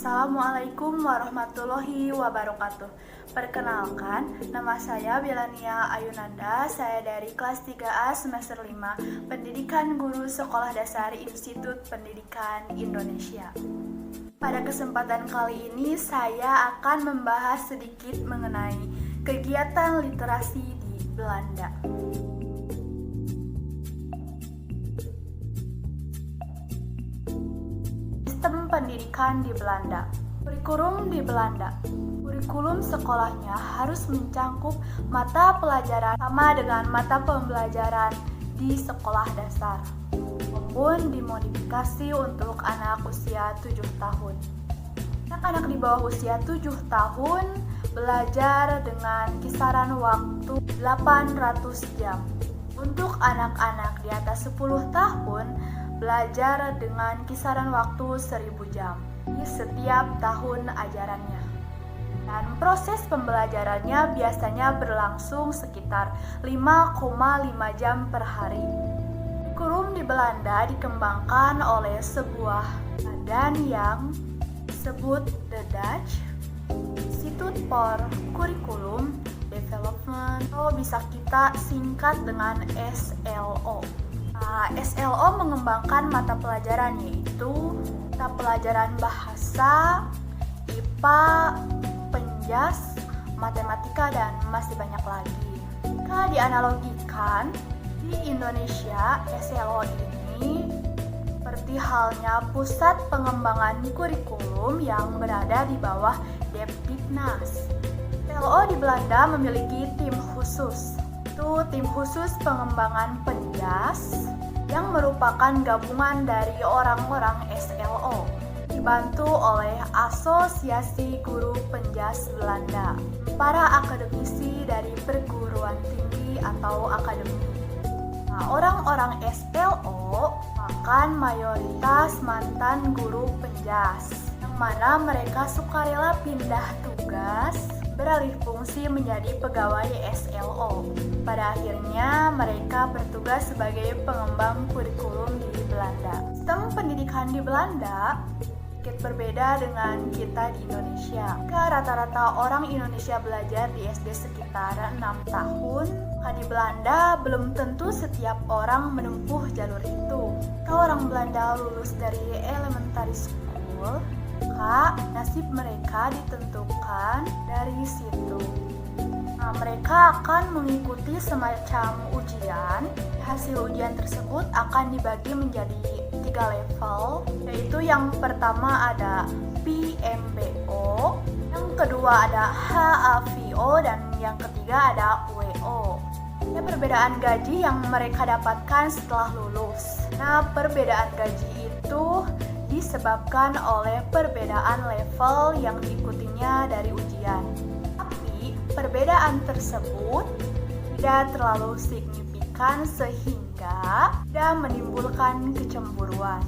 Assalamualaikum warahmatullahi wabarakatuh. Perkenalkan, nama saya Belania Ayunanda. Saya dari kelas 3A semester 5, Pendidikan Guru Sekolah Dasar Institut Pendidikan Indonesia. Pada kesempatan kali ini saya akan membahas sedikit mengenai kegiatan literasi di Belanda. Sistem pendidikan di Belanda. Kurikulum di Belanda. Kurikulum sekolahnya harus mencangkup mata pelajaran sama dengan mata pembelajaran di sekolah dasar, maupun dimodifikasi untuk anak usia 7 tahun. Anak-anak di bawah usia 7 tahun belajar dengan kisaran waktu 800 jam. Untuk anak-anak di atas 10 tahun belajar dengan kisaran waktu 1000 jam di setiap tahun ajarannya. Dan proses pembelajarannya biasanya berlangsung sekitar 5,5 jam per hari. Kurikulum di Belanda dikembangkan oleh sebuah badan yang disebut The Dutch Institute for Curriculum Development, atau bisa kita singkat dengan SLO. SLO mengembangkan mata pelajaran yaitu mata pelajaran bahasa, IPA, penjas, matematika, dan masih banyak lagi. Jika dianalogikan, di Indonesia SLO ini seperti halnya pusat pengembangan kurikulum yang berada di bawah Depdiknas. SLO di Belanda memiliki tim khusus, yaitu tim khusus pengembangan penjas yang merupakan gabungan dari orang-orang SLO, dibantu oleh Asosiasi Guru Penjas Belanda, para akademisi dari perguruan tinggi atau akademi. Orang-orang SLO bahkan mayoritas mantan guru penjas, yang mana mereka sukarela pindah tugas beralih fungsi menjadi pegawai SLO. Pada akhirnya mereka bertugas sebagai pengembang kurikulum di Belanda. Sistem pendidikan di Belanda sedikit berbeda dengan kita di Indonesia. Rata-rata orang Indonesia belajar di SD sekitar 6 tahun. Di Belanda belum tentu setiap orang menempuh jalur itu. Kalau orang Belanda lulus dari elementary school, maka nasib mereka ditentukan dari situ. Mereka akan mengikuti semacam ujian. Hasil ujian tersebut akan dibagi menjadi 3 level, yaitu yang pertama ada PMBO, yang kedua ada HAVO, dan yang ketiga ada WO. Perbedaan gaji yang mereka dapatkan setelah lulus. Perbedaan gaji itu disebabkan oleh perbedaan level yang diikutinya dari ujian. Tapi perbedaan tersebut tidak terlalu signifikan sehingga tidak menimbulkan kecemburuan.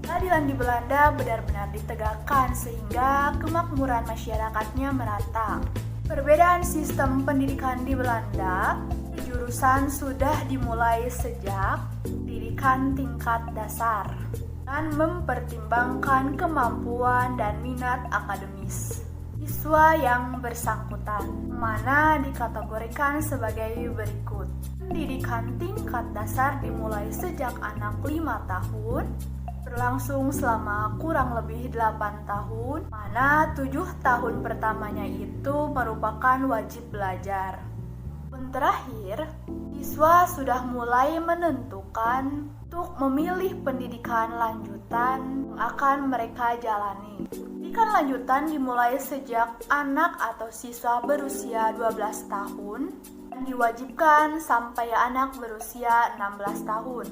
Keadilan di Belanda benar-benar ditegakkan sehingga kemakmuran masyarakatnya merata. Perbedaan sistem pendidikan di Belanda, jurusan sudah dimulai sejak pendidikan tingkat dasar dan mempertimbangkan kemampuan dan minat akademis siswa yang bersangkutan, mana dikategorikan sebagai berikut. Pendidikan tingkat dasar dimulai sejak anak 5 tahun, berlangsung selama kurang lebih 8 tahun, mana 7 tahun pertamanya itu merupakan wajib belajar. Terakhir, siswa sudah mulai menentukan untuk memilih pendidikan lanjutan yang akan mereka jalani. Pendidikan lanjutan dimulai sejak anak atau siswa berusia 12 tahun dan diwajibkan sampai anak berusia 16 tahun.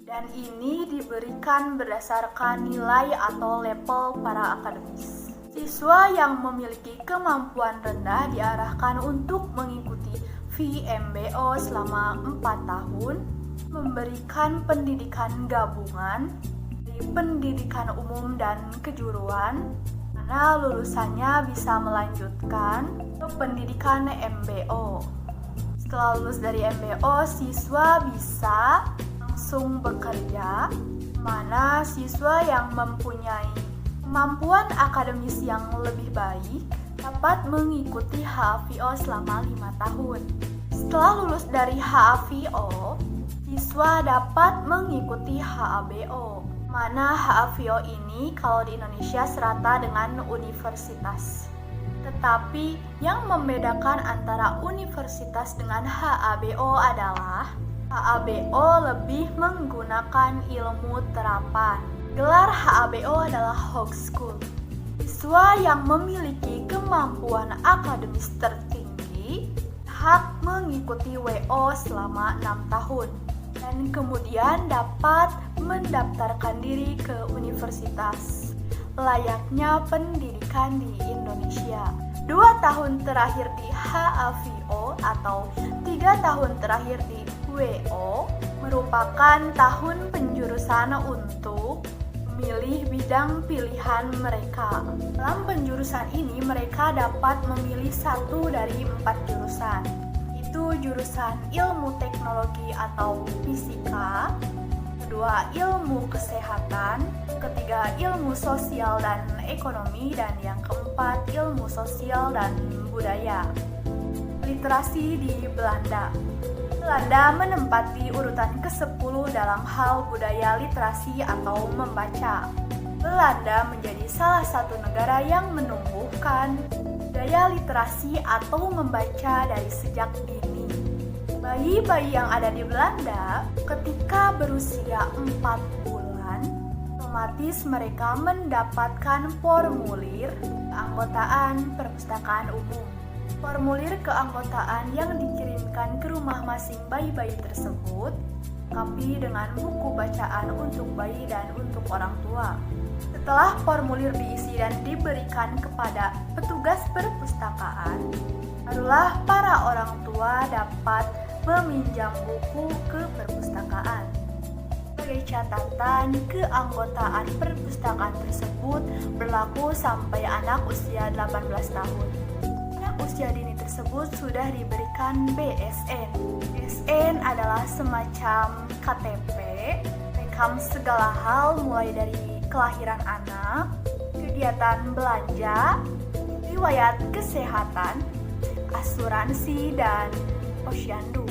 Dan ini diberikan berdasarkan nilai atau level para akademis. Siswa yang memiliki kemampuan rendah diarahkan untuk mengikuti VMBO selama 4 tahun, memberikan pendidikan gabungan di pendidikan umum dan kejuruan, mana lulusannya bisa melanjutkan ke pendidikan MBO. Setelah lulus dari MBO, siswa bisa langsung bekerja, mana siswa yang mempunyai Kemampuan akademis yang lebih baik dapat mengikuti HAVO selama 5 tahun. Setelah lulus dari HAVO, siswa dapat mengikuti HABO. Mana HAVO ini kalau di Indonesia serata dengan universitas. Tetapi yang membedakan antara universitas dengan HABO adalah HABO lebih menggunakan ilmu terapan. Gelar HABO adalah High School. Siswa yang memiliki kemampuan akademis tertinggi hak mengikuti WO selama 6 tahun dan kemudian dapat mendaftarkan diri ke universitas layaknya pendidikan di Indonesia. 2 tahun terakhir di HAVO atau 3 tahun terakhir di WO merupakan tahun penjurusan untuk memilih bidang pilihan mereka. Dalam penjurusan ini mereka dapat memilih 1 dari 4 jurusan. Itu jurusan ilmu teknologi atau fisika, kedua ilmu kesehatan, ketiga ilmu sosial dan ekonomi, dan yang keempat ilmu sosial dan budaya. Literasi di Belanda. Belanda menempati urutan ke-10 dalam hal budaya literasi atau membaca. Belanda menjadi salah satu negara yang menumbuhkan budaya literasi atau membaca dari sejak dini. Bayi-bayi yang ada di Belanda ketika berusia 4 bulan, otomatis mereka mendapatkan formulir keanggotaan perpustakaan umum. Formulir keanggotaan yang dikirimkan ke rumah masing bayi-bayi tersebut lengkapi dengan buku bacaan untuk bayi dan untuk orang tua. Setelah formulir diisi dan diberikan kepada petugas perpustakaan, barulah para orang tua dapat meminjam buku ke perpustakaan. Sebagai catatan, keanggotaan perpustakaan tersebut berlaku sampai anak usia 18 tahun. Usia dini tersebut sudah diberikan BSN. BSN adalah semacam KTP, rekam segala hal mulai dari kelahiran anak, kegiatan belanja, riwayat kesehatan, asuransi, dan posyandu.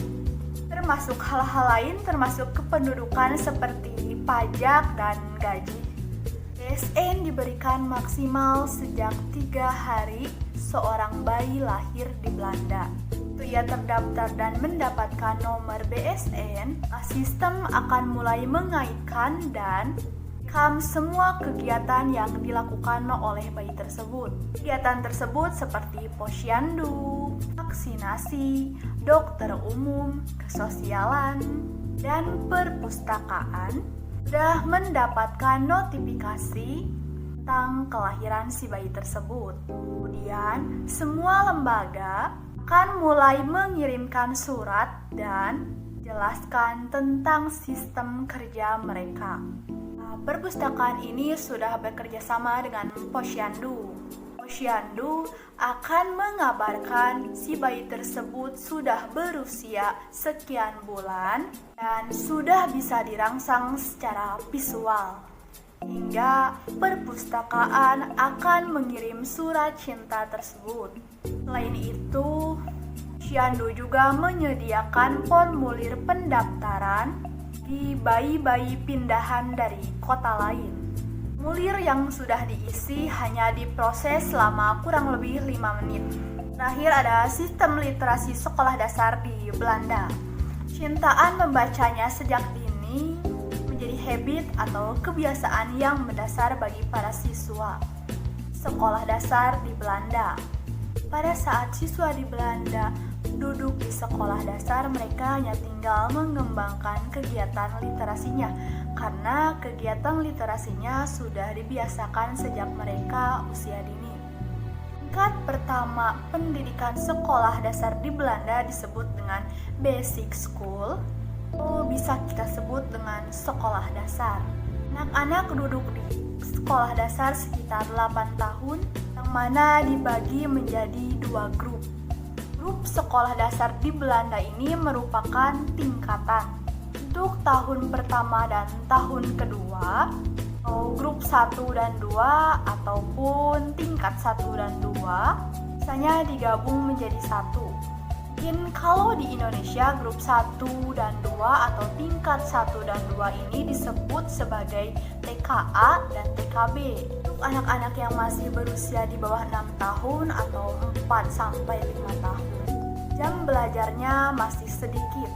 Termasuk hal-hal lain termasuk kependudukan seperti pajak dan gaji. BSN diberikan maksimal sejak 3 hari seorang bayi lahir di Belanda. Untuk ia terdaftar dan mendapatkan nomor BSN, sistem akan mulai mengaitkan dan merekam semua kegiatan yang dilakukan oleh bayi tersebut. Kegiatan tersebut seperti posyandu, vaksinasi, dokter umum, kesosialan, dan perpustakaan sudah mendapatkan notifikasi tentang kelahiran si bayi tersebut. Kemudian, semua lembaga akan mulai mengirimkan surat dan jelaskan tentang sistem kerja mereka. Perpustakaan ini sudah bekerja sama dengan posyandu. Posyandu akan mengabarkan si bayi tersebut sudah berusia sekian bulan dan sudah bisa dirangsang secara visual. Hingga perpustakaan akan mengirim surat cinta tersebut. Selain itu, posyandu juga menyediakan formulir pendaftaran di bayi-bayi pindahan dari kota lain. Formulir yang sudah diisi hanya diproses selama kurang lebih 5 menit. Terakhir ada sistem literasi sekolah dasar di Belanda. Cintaan membacanya sejak dini menjadi habit atau kebiasaan yang mendasar bagi para siswa sekolah dasar di Belanda. Pada saat siswa di Belanda duduk di sekolah dasar, mereka hanya tinggal mengembangkan kegiatan literasinya karena kegiatan literasinya sudah dibiasakan sejak mereka usia dini. Tingkat pertama pendidikan sekolah dasar di Belanda disebut dengan basic school, atau bisa kita sebut dengan sekolah dasar. Anak-anak duduk di sekolah dasar sekitar 8 tahun, yang mana dibagi menjadi 2 grup. Grup sekolah dasar di Belanda ini merupakan tingkatan. Untuk tahun pertama dan tahun kedua, atau grup 1 dan 2 ataupun tingkat 1 dan 2 biasanya digabung menjadi satu. Mungkin kalau di Indonesia grup 1 dan 2 atau tingkat 1 dan 2 ini disebut sebagai TKA dan TKB. Untuk anak-anak yang masih berusia di bawah 6 tahun atau 4 sampai 5 tahun, jam belajarnya masih sedikit.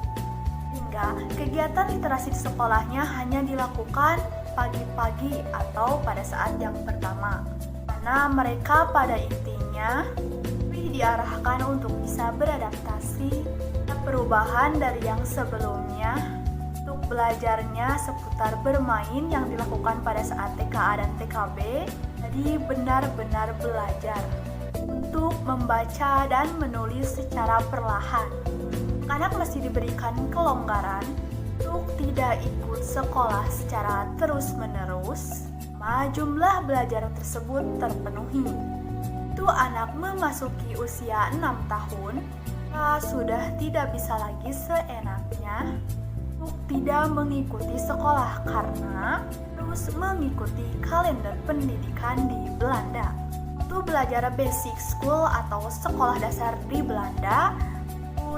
Hingga kegiatan literasi di sekolahnya hanya dilakukan pagi-pagi atau pada saat yang pertama. Karena mereka pada intinya diarahkan untuk bisa beradaptasi perubahan dari yang sebelumnya. Untuk belajarnya seputar bermain yang dilakukan pada saat TKA dan TKB, jadi benar-benar belajar untuk membaca dan menulis secara perlahan. Anak masih diberikan kelonggaran untuk tidak ikut sekolah secara terus-menerus, jumlah belajar tersebut terpenuhi. Anak memasuki usia 6 tahun, sudah tidak bisa lagi seenaknya untuk tidak mengikuti sekolah karena terus mengikuti kalender pendidikan di Belanda. Untuk belajar basic school atau sekolah dasar di Belanda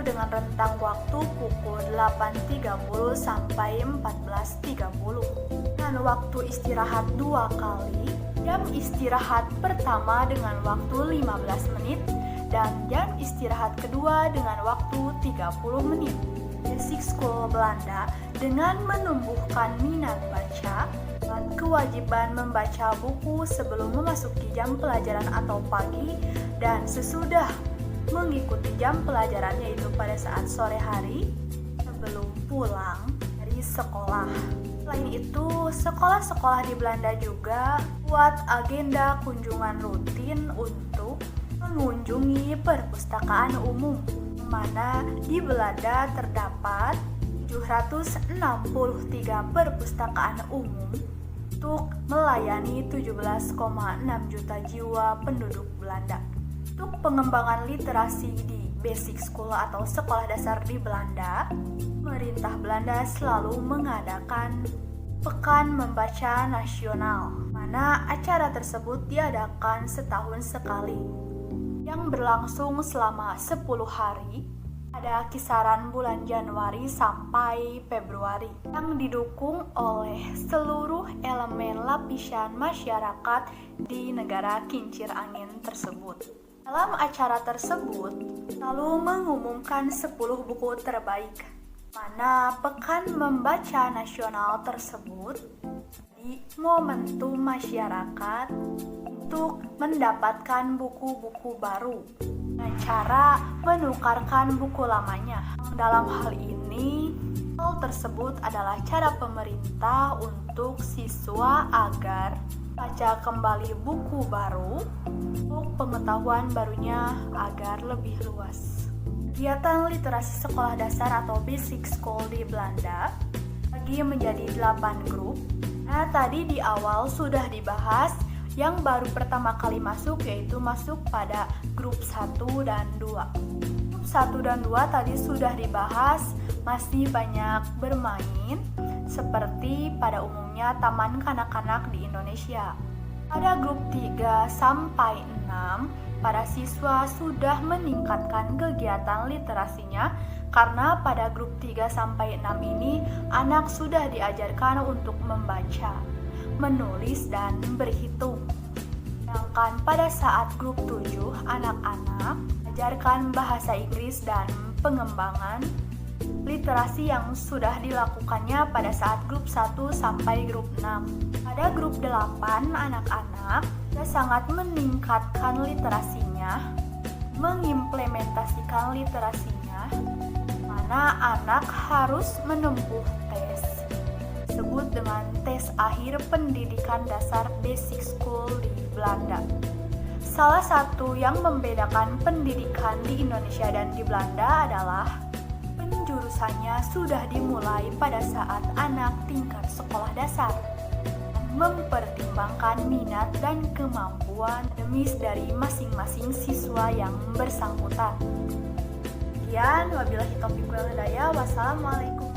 dengan rentang waktu pukul 8.30 sampai 14.30 dan waktu istirahat 2 kali. Jam istirahat pertama dengan waktu 15 menit dan jam istirahat kedua dengan waktu 30 menit. Basic School Belanda dengan menumbuhkan minat baca dan kewajiban membaca buku sebelum memasuki jam pelajaran atau pagi dan sesudah mengikuti jam pelajaran, yaitu pada saat sore hari sebelum pulang dari sekolah. Selain itu, sekolah-sekolah di Belanda juga buat agenda kunjungan rutin untuk mengunjungi perpustakaan umum, di mana di Belanda terdapat 763 perpustakaan umum untuk melayani 17,6 juta jiwa penduduk Belanda. Untuk pengembangan literasi di basic school atau sekolah dasar di Belanda, pemerintah Belanda selalu mengadakan Pekan Membaca Nasional, mana acara tersebut diadakan setahun sekali, yang berlangsung selama 10 hari, pada kisaran bulan Januari sampai Februari, yang didukung oleh seluruh elemen lapisan masyarakat di negara kincir angin tersebut. Dalam acara tersebut, selalu mengumumkan 10 buku terbaik, mana Pekan Membaca Nasional tersebut di momentum masyarakat untuk mendapatkan buku-buku baru dengan cara menukarkan buku lamanya. Dalam hal ini, hal tersebut adalah cara pemerintah untuk siswa agar baca kembali buku baru untuk pengetahuan barunya agar lebih luas. Kegiatan literasi sekolah dasar atau basic school di Belanda bagi menjadi 8 grup. Nah, tadi di awal sudah dibahas yang baru pertama kali masuk, yaitu masuk pada grup 1 dan 2. Grup 1 dan 2 tadi sudah dibahas, masih banyak bermain seperti pada umumnya taman kanak-kanak di Indonesia. Pada grup 3 sampai 6, para siswa sudah meningkatkan kegiatan literasinya karena pada grup 3 sampai 6 ini anak sudah diajarkan untuk membaca, menulis, dan berhitung. Sedangkan pada saat grup 7, anak-anak ajarkan bahasa Inggris dan pengembangan literasi yang sudah dilakukannya pada saat grup 1 sampai grup 6. Pada grup 8, anak-anak sudah sangat meningkatkan literasinya, mengimplementasikan literasinya, mana anak harus menempuh tes, disebut dengan tes akhir pendidikan dasar basic school di Belanda. Salah satu yang membedakan pendidikan di Indonesia dan di Belanda adalah penjurusannya sudah dimulai pada saat anak tingkat sekolah dasar, mempertimbangkan minat dan kemampuan akademis dari masing-masing siswa yang bersangkutan. Sekian, wabillahi taufiq wal hidayah. Wassalamualaikum